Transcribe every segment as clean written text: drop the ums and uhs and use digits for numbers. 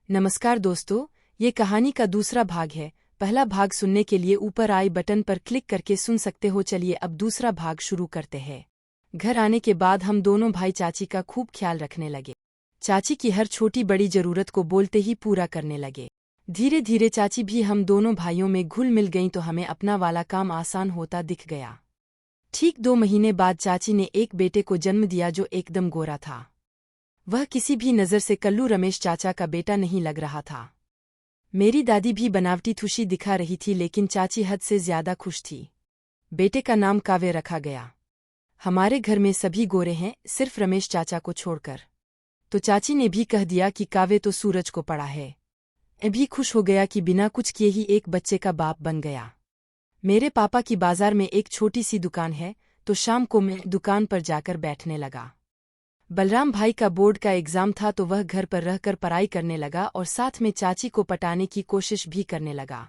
नमस्कार दोस्तों, ये कहानी का दूसरा भाग है। पहला भाग सुनने के लिए ऊपर आई बटन पर क्लिक करके सुन सकते हो। चलिए अब दूसरा भाग शुरू करते हैं। घर आने के बाद हम दोनों भाई चाची का खूब ख्याल रखने लगे। चाची की हर छोटी बड़ी जरूरत को बोलते ही पूरा करने लगे। धीरे धीरे चाची भी हम दोनों भाइयों में घुल मिल गईं तो हमें अपना वाला काम आसान होता दिख गया। ठीक 2 महीने बाद चाची ने एक बेटे को जन्म दिया जो एकदम गोरा था। वह किसी भी नज़र से कल्लू रमेश चाचा का बेटा नहीं लग रहा था। मेरी दादी भी बनावटी खुशी दिखा रही थी, लेकिन चाची हद से ज्यादा खुश थी। बेटे का नाम काव्य रखा गया। हमारे घर में सभी गोरे हैं, सिर्फ रमेश चाचा को छोड़कर। तो चाची ने भी कह दिया कि काव्य तो सूरज को पड़ा है। मैं भी खुश हो गया कि बिना कुछ किए ही एक बच्चे का बाप बन गया। मेरे पापा की बाजार में एक छोटी सी दुकान है, तो शाम को मैं दुकान पर जाकर बैठने लगा। बलराम भाई का बोर्ड का एग्जाम था तो वह घर पर रहकर पढ़ाई करने लगा और साथ में चाची को पटाने की कोशिश भी करने लगा।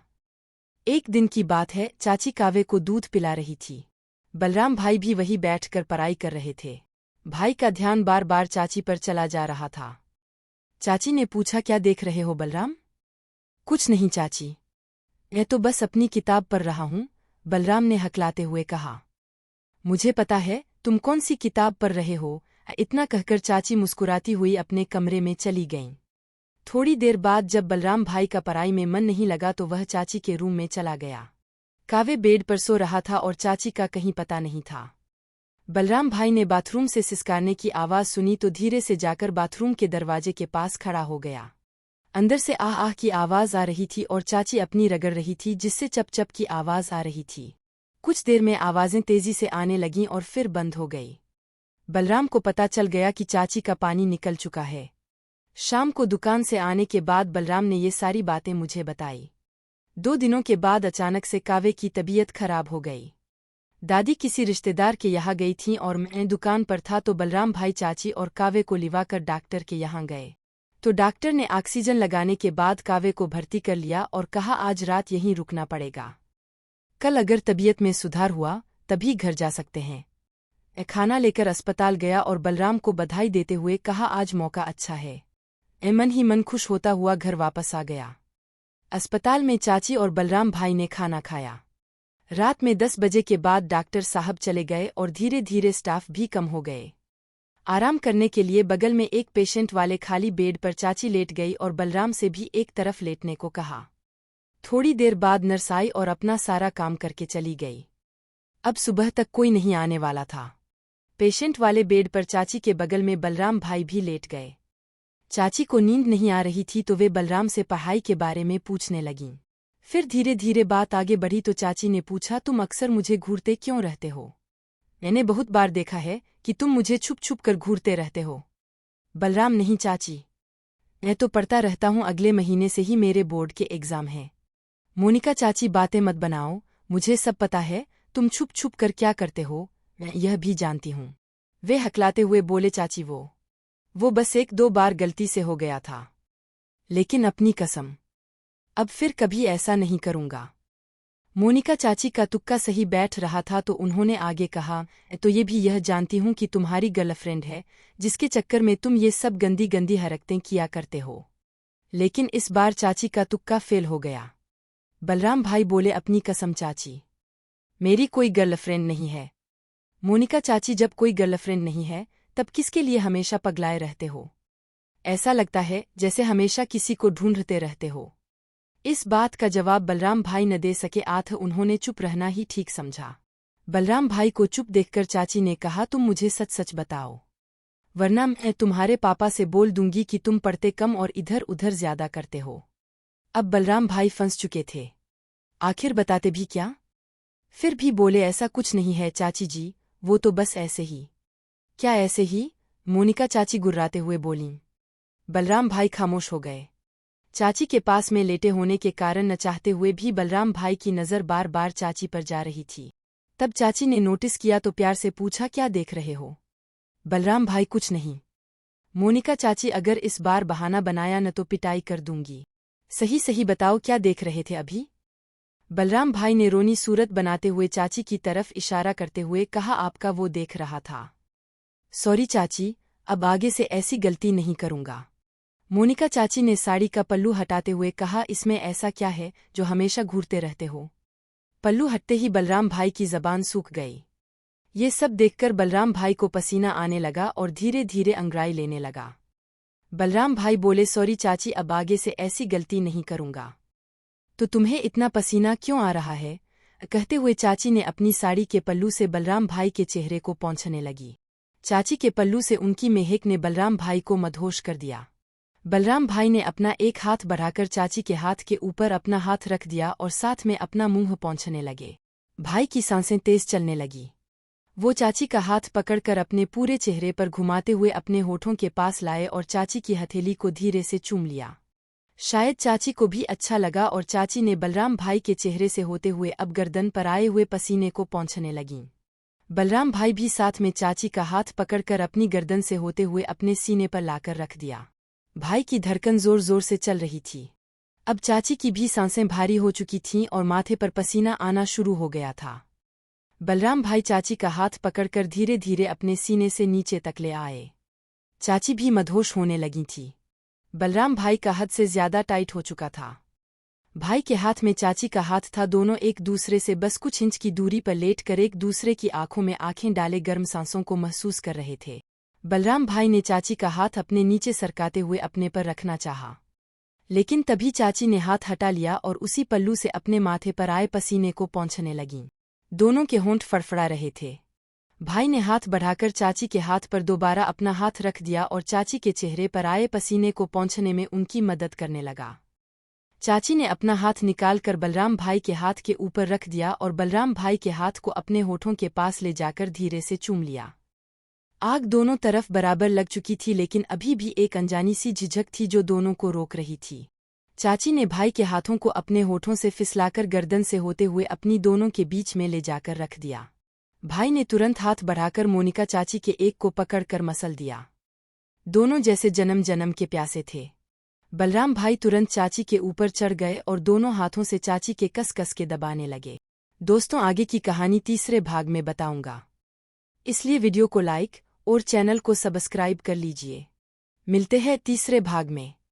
एक दिन की बात है, चाची काव्य को दूध पिला रही थी। बलराम भाई भी वही बैठकर पढ़ाई कर रहे थे। भाई का ध्यान बार बार चाची पर चला जा रहा था। चाची ने पूछा, क्या देख रहे हो बलराम? कुछ नहीं चाची, मैं तो बस अपनी किताब पढ़ रहा हूँ, बलराम ने हकलाते हुए कहा। मुझे पता है तुम कौन सी किताब पढ़ रहे हो। इतना कहकर चाची मुस्कुराती हुई अपने कमरे में चली गईं। थोड़ी देर बाद जब बलराम भाई का पढ़ाई में मन नहीं लगा तो वह चाची के रूम में चला गया। काव्य बेड पर सो रहा था और चाची का कहीं पता नहीं था। बलराम भाई ने बाथरूम से सिसकारने की आवाज़ सुनी तो धीरे से जाकर बाथरूम के दरवाजे के पास खड़ा हो गया। अंदर से आह आह की आवाज़ आ रही थी और चाची अपनी रगड़ रही थी, जिससे चप चप की आवाज़ आ रही थी। कुछ देर में आवाज़ें तेजी से आने लगीं और फिर बंद हो गई। बलराम को पता चल गया कि चाची का पानी निकल चुका है। शाम को दुकान से आने के बाद बलराम ने ये सारी बातें मुझे बताई। 2 दिनों के बाद अचानक से काव्य की तबीयत खराब हो गई। दादी किसी रिश्तेदार के यहाँ गई थीं और मैं दुकान पर था, तो बलराम भाई चाची और काव्य को लिवाकर डॉक्टर के यहाँ गए। तो डॉक्टर ने ऑक्सीजन लगाने के बाद काव्य को भर्ती कर लिया और कहा आज रात यहीं रुकना पड़ेगा। कल अगर तबीयत में सुधार हुआ तभी घर जा सकते हैं। खाना लेकर अस्पताल गया और बलराम को बधाई देते हुए कहा आज मौका अच्छा है। मन ही मन खुश होता हुआ घर वापस आ गया। अस्पताल में चाची और बलराम भाई ने खाना खाया। रात में 10 बजे के बाद डॉक्टर साहब चले गए और धीरे धीरे स्टाफ भी कम हो गए। आराम करने के लिए बगल में एक पेशेंट वाले खाली बेड पर चाची लेट गई और बलराम से भी एक तरफ लेटने को कहा। थोड़ी देर बाद नर्स आई और अपना सारा काम करके चली गई। अब सुबह तक कोई नहीं आने वाला था। पेशेंट वाले बेड पर चाची के बगल में बलराम भाई भी लेट गए। चाची को नींद नहीं आ रही थी तो वे बलराम से पढ़ाई के बारे में पूछने लगीं। फिर धीरे धीरे बात आगे बढ़ी तो चाची ने पूछा, तुम अक्सर मुझे घूरते क्यों रहते हो? मैंने बहुत बार देखा है कि तुम मुझे छुप छुप कर घूरते रहते हो। बलराम, नहीं चाची, मैं तो पढ़ता रहता हूँ, अगले महीने से ही मेरे बोर्ड के एग्जाम हैं। मोनिका चाची बातें मत बनाओ, मुझे सब पता है तुम छुप छुप कर क्या करते हो, मैं यह भी जानती हूँ। वे हकलाते हुए बोले, चाची वो बस 1-2 बार गलती से हो गया था, लेकिन अपनी कसम अब फिर कभी ऐसा नहीं करूँगा। मोनिका चाची का तुक्का सही बैठ रहा था तो उन्होंने आगे कहा, तो ये भी यह जानती हूँ कि तुम्हारी गर्लफ्रेंड है जिसके चक्कर में तुम ये सब गंदी गंदी हरकतें किया करते हो। लेकिन इस बार चाची का तुक्का फेल हो गया। बलराम भाई बोले, अपनी कसम चाची, मेरी कोई गर्लफ्रेंड नहीं है। मोनिका चाची, जब कोई गर्लफ्रेंड नहीं है तब किसके लिए हमेशा पगलाए रहते हो? ऐसा लगता है जैसे हमेशा किसी को ढूंढते रहते हो। इस बात का जवाब बलराम भाई न दे सके, उन्होंने चुप रहना ही ठीक समझा। बलराम भाई को चुप देखकर चाची ने कहा, तुम मुझे सच सच बताओ, वरना मैं तुम्हारे पापा से बोल दूंगी कि तुम पढ़ते कम और इधर उधर ज्यादा करते हो। अब बलराम भाई फंस चुके थे, आखिर बताते भी क्या? फिर भी बोले, ऐसा कुछ नहीं है चाची जी, वो तो बस ऐसे ही। क्या ऐसे ही? मोनिका चाची गुर्राते हुए बोलीं। बलराम भाई खामोश हो गए। चाची के पास में लेटे होने के कारण न चाहते हुए भी बलराम भाई की नज़र बार बार चाची पर जा रही थी। तब चाची ने नोटिस किया तो प्यार से पूछा, क्या देख रहे हो? बलराम भाई, कुछ नहीं। मोनिका चाची, अगर इस बार बहाना बनाया न तो पिटाई कर दूंगी। सही सही बताओ, क्या देख रहे थे अभी? बलराम भाई ने रोनी सूरत बनाते हुए चाची की तरफ इशारा करते हुए कहा, आपका वो देख रहा था। सॉरी चाची, अब आगे से ऐसी गलती नहीं करूंगा। मोनिका चाची ने साड़ी का पल्लू हटाते हुए कहा, इसमें ऐसा क्या है जो हमेशा घूरते रहते हो? पल्लू हटते ही बलराम भाई की जबान सूख गई। ये सब देखकर बलराम भाई को पसीना आने लगा और धीरे धीरे अंगड़ाई लेने लगा। बलराम भाई बोले, सॉरी चाची, अब आगे से ऐसी गलती नहीं करूंगा। तो तुम्हें इतना पसीना क्यों आ रहा है? कहते हुए चाची ने अपनी साड़ी के पल्लू से बलराम भाई के चेहरे को पोंछने लगी। चाची के पल्लू से उनकी महक ने बलराम भाई को मदहोश कर दिया। बलराम भाई ने अपना एक हाथ बढ़ाकर चाची के हाथ के ऊपर अपना हाथ रख दिया और साथ में अपना मुंह पोंछने लगे। भाई की सांसें तेज चलने लगी। वो चाची का हाथ पकड़कर अपने पूरे चेहरे पर घुमाते हुए अपने होठों के पास लाए और चाची की हथेली को धीरे से चूम लिया। शायद चाची को भी अच्छा लगा और चाची ने बलराम भाई के चेहरे से होते हुए अब गर्दन पर आए हुए पसीने को पोंछने लगीं। बलराम भाई भी साथ में चाची का हाथ पकड़कर अपनी गर्दन से होते हुए अपने सीने पर लाकर रख दिया। भाई की धड़कन जोर जोर से चल रही थी। अब चाची की भी सांसें भारी हो चुकी थीं और माथे पर पसीना आना शुरू हो गया था। बलराम भाई चाची का हाथ पकड़कर धीरे धीरे अपने सीने से नीचे तक ले आए। चाची भी मदहोश होने लगी थी। बलराम भाई का हद से ज्यादा टाइट हो चुका था। भाई के हाथ में चाची का हाथ था। दोनों एक दूसरे से बस कुछ इंच की दूरी पर लेटकर एक दूसरे की आंखों में आंखें डाले गर्म सांसों को महसूस कर रहे थे। बलराम भाई ने चाची का हाथ अपने नीचे सरकाते हुए अपने पर रखना चाहा, लेकिन तभी चाची ने हाथ हटा लिया और उसी पल्लू से अपने माथे पर आए पसीने को पोंछने लगीं। दोनों के होंठ फड़फड़ा रहे थे। भाई ने हाथ बढ़ाकर चाची के हाथ पर दोबारा अपना हाथ रख दिया और चाची के चेहरे पर आए पसीने को पोंछने में उनकी मदद करने लगा। चाची ने अपना हाथ निकालकर बलराम भाई के हाथ के ऊपर रख दिया और बलराम भाई के हाथ को अपने होठों के पास ले जाकर धीरे से चूम लिया। आग दोनों तरफ बराबर लग चुकी थी, लेकिन अभी भी एक अनजानी सी झिझक थी जो दोनों को रोक रही थी। चाची ने भाई के हाथों को अपने होठों से फिसलाकर गर्दन से होते हुए अपनी दोनों के बीच में ले जाकर रख दिया। भाई ने तुरंत हाथ बढ़ाकर मोनिका चाची के एक को पकड़कर मसल दिया। दोनों जैसे जन्म जन्म के प्यासे थे। बलराम भाई तुरंत चाची के ऊपर चढ़ गए और दोनों हाथों से चाची के कस कस के दबाने लगे। दोस्तों, आगे की कहानी तीसरे भाग में बताऊंगा, इसलिए वीडियो को लाइक और चैनल को सब्सक्राइब कर लीजिए। मिलते हैं तीसरे भाग में।